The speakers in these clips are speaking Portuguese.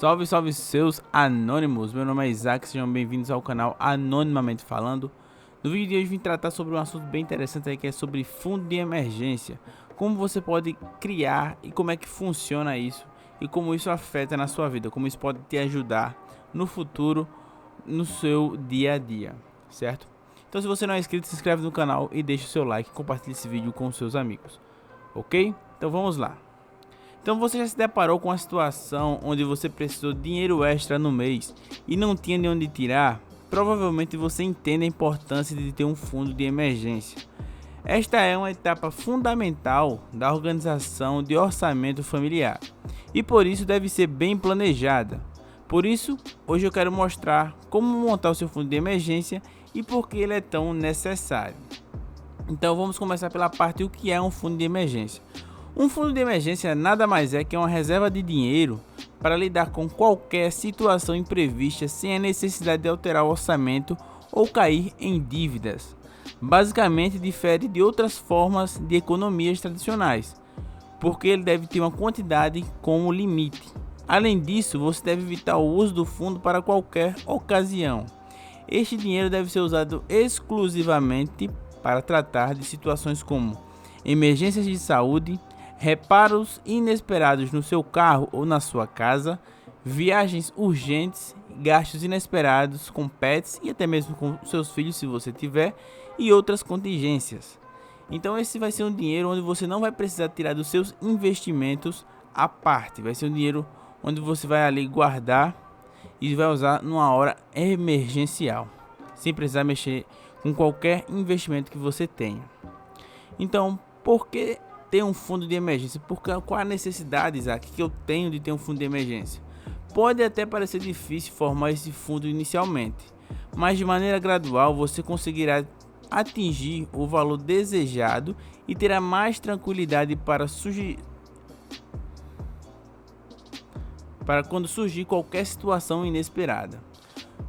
Salve, salve seus anônimos, meu nome é Isaac, sejam bem-vindos ao canal Anonimamente Falando. No vídeo de hoje vim tratar sobre um assunto bem interessante aí, que é sobre fundo de emergência. Como você pode criar e como é que funciona isso e como isso afeta na sua vida, como isso pode te ajudar no futuro, no seu dia a dia, certo? Então se você não é inscrito, se inscreve no canal e deixa o seu like e compartilhe esse vídeo com os seus amigos, ok? Então vamos lá. Então você já se deparou com a situação onde você precisou de dinheiro extra no mês e não tinha de onde tirar? Provavelmente você entende a importância de ter um fundo de emergência. Esta é uma etapa fundamental da organização de orçamento familiar e por isso deve ser bem planejada. Por isso, hoje eu quero mostrar como montar o seu fundo de emergência e por que ele é tão necessário. Então vamos começar pela parte do que é um fundo de emergência. Um fundo de emergência nada mais é que uma reserva de dinheiro para lidar com qualquer situação imprevista sem a necessidade de alterar o orçamento ou cair em dívidas. Basicamente difere de outras formas de economias tradicionais, porque ele deve ter uma quantidade como limite. Além disso, você deve evitar o uso do fundo para qualquer ocasião. Este dinheiro deve ser usado exclusivamente para tratar de situações como emergências de saúde, reparos inesperados no seu carro ou na sua casa, viagens urgentes, gastos inesperados com pets e até mesmo com seus filhos se você tiver, e outras contingências. Então esse vai ser um dinheiro onde você não vai precisar tirar dos seus investimentos à parte, vai ser um dinheiro onde você vai ali guardar e vai usar numa hora emergencial, sem precisar mexer com qualquer investimento que você tenha. Então, por que ter um fundo de emergência? Qual a necessidade, Isaac, que eu tenho de ter um fundo de emergência? Pode até parecer difícil formar esse fundo inicialmente, mas de maneira gradual você conseguirá atingir o valor desejado e terá mais tranquilidade para quando surgir qualquer situação inesperada.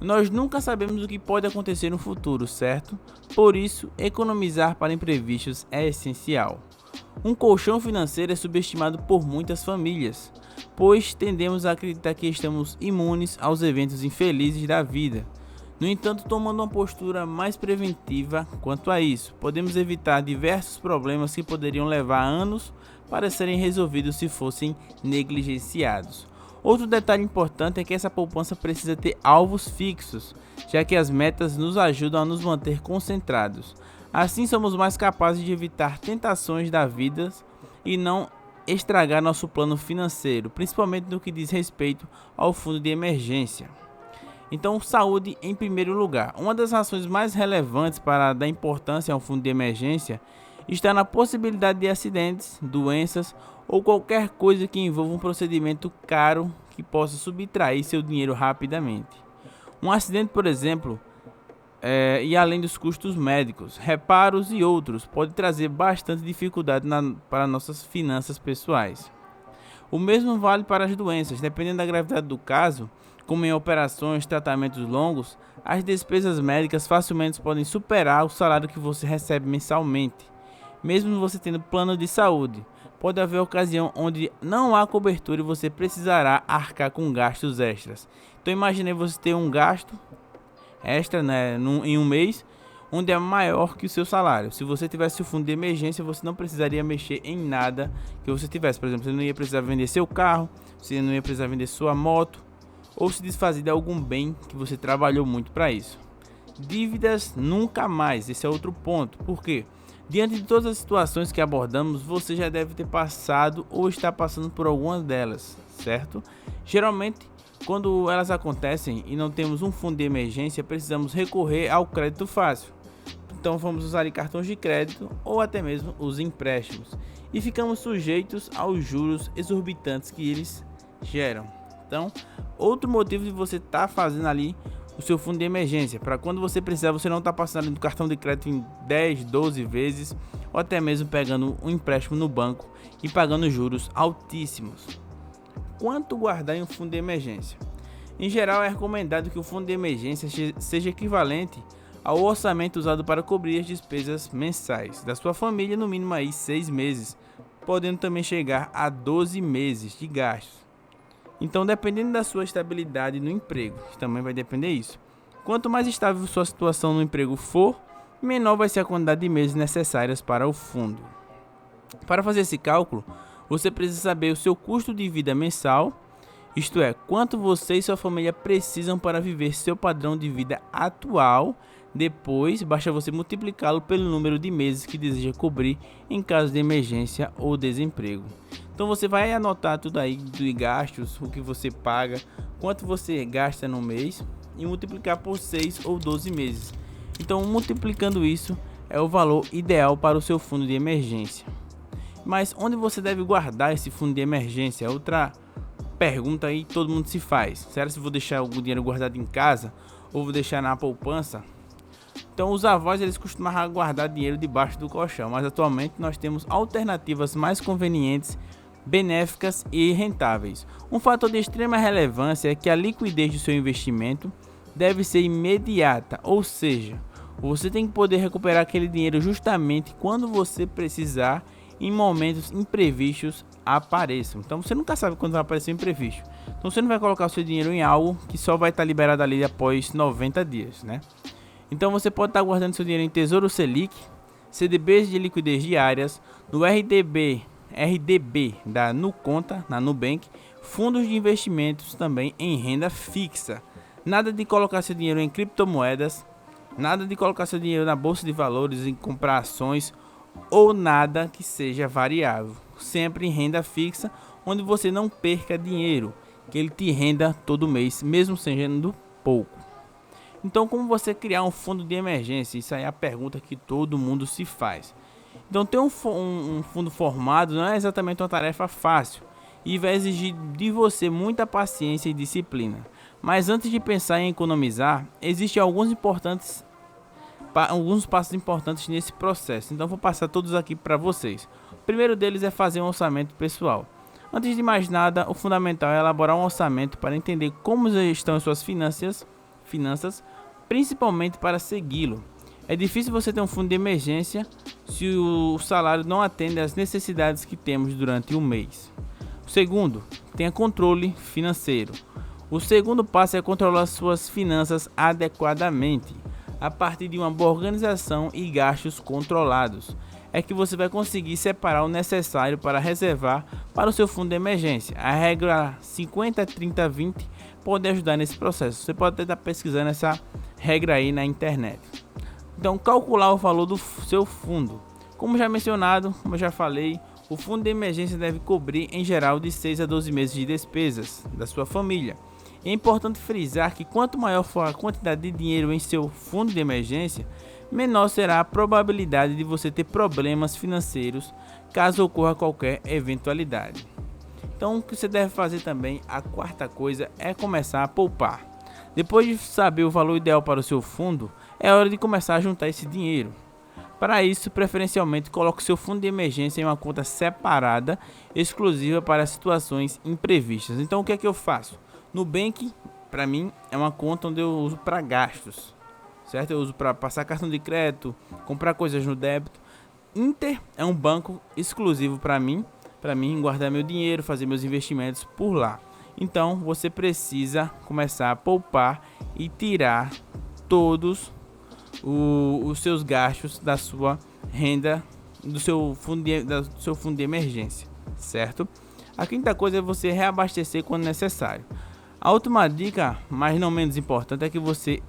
Nós nunca sabemos o que pode acontecer no futuro, certo? Por isso, economizar para imprevistos é essencial. Um colchão financeiro é subestimado por muitas famílias, pois tendemos a acreditar que estamos imunes aos eventos infelizes da vida. No entanto, tomando uma postura mais preventiva quanto a isso, podemos evitar diversos problemas que poderiam levar anos para serem resolvidos se fossem negligenciados. Outro detalhe importante é que essa poupança precisa ter alvos fixos, já que as metas nos ajudam a nos manter concentrados. Assim somos mais capazes de evitar tentações da vida e não estragar nosso plano financeiro, principalmente no que diz respeito ao fundo de emergência. Então, saúde em primeiro lugar. Uma das razões mais relevantes para dar importância ao fundo de emergência está na possibilidade de acidentes, doenças ou qualquer coisa que envolva um procedimento caro que possa subtrair seu dinheiro rapidamente. Um acidente, por exemplo, e além dos custos médicos, reparos e outros, pode trazer bastante dificuldade para nossas finanças pessoais. O mesmo vale para as doenças, dependendo da gravidade do caso, como em operações, tratamentos longos, as despesas médicas facilmente podem superar o salário que você recebe mensalmente. Mesmo você tendo plano de saúde, pode haver ocasião onde não há cobertura e você precisará arcar com gastos extras. Então imagine você ter um gasto extra, né, em um mês, onde é maior que o seu salário. Se você tivesse o fundo de emergência, você não precisaria mexer em nada que você tivesse. Por exemplo, você não ia precisar vender seu carro, você não ia precisar vender sua moto ou se desfazer de algum bem que você trabalhou muito para isso. Dívidas nunca mais, esse é outro ponto. Por quê? Diante de todas as situações que abordamos, você já deve ter passado ou está passando por algumas delas, certo? Geralmente, quando elas acontecem e não temos um fundo de emergência, precisamos recorrer ao crédito fácil. Então vamos usar cartões de crédito ou até mesmo os empréstimos e ficamos sujeitos aos juros exorbitantes que eles geram. Então, outro motivo de você estar fazendo ali o seu fundo de emergência, para quando você precisar, você não está passando do cartão de crédito em 10, 12 vezes ou até mesmo pegando um empréstimo no banco e pagando juros altíssimos. Quanto guardar em um fundo de emergência? Em geral, é recomendado que o fundo de emergência seja equivalente ao orçamento usado para cobrir as despesas mensais da sua família, no mínimo aí 6 meses, podendo também chegar a 12 meses de gastos. Então, dependendo da sua estabilidade no emprego, também vai depender disso. Quanto mais estável sua situação no emprego for, menor vai ser a quantidade de meses necessárias para o fundo. Para fazer esse cálculo, você precisa saber o seu custo de vida mensal, isto é, quanto você e sua família precisam para viver seu padrão de vida atual. Depois, basta você multiplicá-lo pelo número de meses que deseja cobrir em caso de emergência ou desemprego. Então você vai anotar tudo aí de gastos, o que você paga, quanto você gasta no mês e multiplicar por 6 ou 12 meses. Então, multiplicando isso é o valor ideal para o seu fundo de emergência. Mas onde você deve guardar esse fundo de emergência? Outra pergunta aí todo mundo se faz. Será que vou deixar o dinheiro guardado em casa ou vou deixar na poupança? Então os avós eles costumavam guardar dinheiro debaixo do colchão, mas atualmente nós temos alternativas mais convenientes, benéficas e rentáveis. Um fator de extrema relevância é que a liquidez do seu investimento deve ser imediata, ou seja, você tem que poder recuperar aquele dinheiro justamente quando você precisar, em momentos imprevistos apareçam. Então você nunca sabe quando vai aparecer um imprevisto. Então você não vai colocar o seu dinheiro em algo que só vai estar liberado ali após 90 dias, né? Então você pode estar guardando seu dinheiro em Tesouro Selic, CDBs de liquidez diárias, no RDB da Nuconta, na Nubank, fundos de investimentos também em renda fixa. Nada de colocar seu dinheiro em criptomoedas, nada de colocar seu dinheiro na bolsa de valores, em comprar ações ou nada que seja variável. Sempre em renda fixa, onde você não perca dinheiro, que ele te renda todo mês, mesmo sendo pouco. Então, como você criar um fundo de emergência? Isso aí é a pergunta que todo mundo se faz. Então, ter um fundo formado não é exatamente uma tarefa fácil e vai exigir de você muita paciência e disciplina. Mas antes de pensar em economizar, existem alguns passos importantes nesse processo. Então, vou passar todos aqui para vocês. O primeiro deles é fazer um orçamento pessoal. Antes de mais nada, o fundamental é elaborar um orçamento para entender como estão as suas finanças, principalmente para segui-lo. É difícil você ter um fundo de emergência se o salário não atende às necessidades que temos durante o mês. O segundo, tenha controle financeiro. O segundo passo é controlar suas finanças adequadamente. A partir de uma boa organização e gastos controlados, é que você vai conseguir separar o necessário para reservar para o seu fundo de emergência. A regra 50-30-20 pode ajudar nesse processo. Você pode estar pesquisando essa regra aí na internet. Então, calcular o valor do seu fundo. Como já mencionado, como eu já falei, o fundo de emergência deve cobrir em geral de 6 a 12 meses de despesas da sua família. É importante frisar que quanto maior for a quantidade de dinheiro em seu fundo de emergência, menor será a probabilidade de você ter problemas financeiros caso ocorra qualquer eventualidade. Então, o que você deve fazer também, a quarta coisa, é começar a poupar. Depois de saber o valor ideal para o seu fundo, é hora de começar a juntar esse dinheiro. Para isso, preferencialmente, coloque seu fundo de emergência em uma conta separada, exclusiva para situações imprevistas. Então, o que é que eu faço? Nubank, para mim, é uma conta onde eu uso para gastos, certo? Eu uso para passar cartão de crédito, comprar coisas no débito. Inter é um banco exclusivo para mim guardar meu dinheiro, fazer meus investimentos por lá. Então, você precisa começar a poupar e tirar todos os seus gastos da sua renda, do seu fundo de emergência, certo? A quinta coisa é você reabastecer quando necessário. A última dica, mas não menos importante, é que você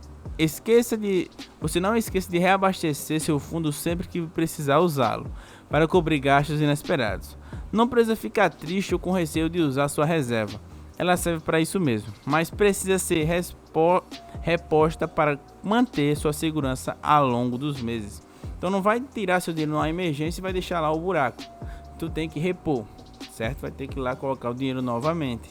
não esqueça de reabastecer seu fundo sempre que precisar usá-lo, para cobrir gastos inesperados. Não precisa ficar triste ou com receio de usar sua reserva. Ela serve para isso mesmo, mas precisa ser reposta para manter sua segurança ao longo dos meses. Então não vai tirar seu dinheiro numa emergência e vai deixar lá o buraco. Tu tem que repor, certo? Vai ter que ir lá colocar o dinheiro novamente.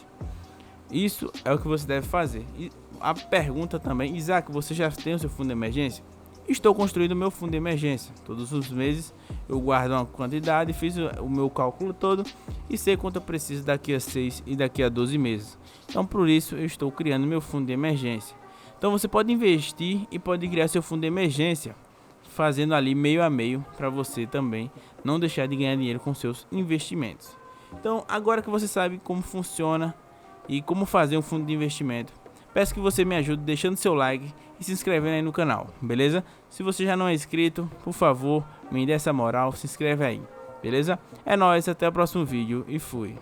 Isso é o que você deve fazer. E a pergunta também, Isaac, você já tem o seu fundo de emergência? Estou construindo o meu fundo de emergência. Todos os meses eu guardo uma quantidade, fiz o meu cálculo todo e sei quanto eu preciso daqui a 6 e daqui a 12 meses. Então por isso eu estou criando meu fundo de emergência. Então você pode investir e pode criar seu fundo de emergência, fazendo ali meio a meio para você também não deixar de ganhar dinheiro com seus investimentos. Então agora que você sabe como funciona e como fazer um fundo de investimento. Peço que você me ajude deixando seu like e se inscrevendo aí no canal, beleza? Se você já não é inscrito, por favor, me dê essa moral, se inscreve aí, beleza? É nóis, até o próximo vídeo e fui!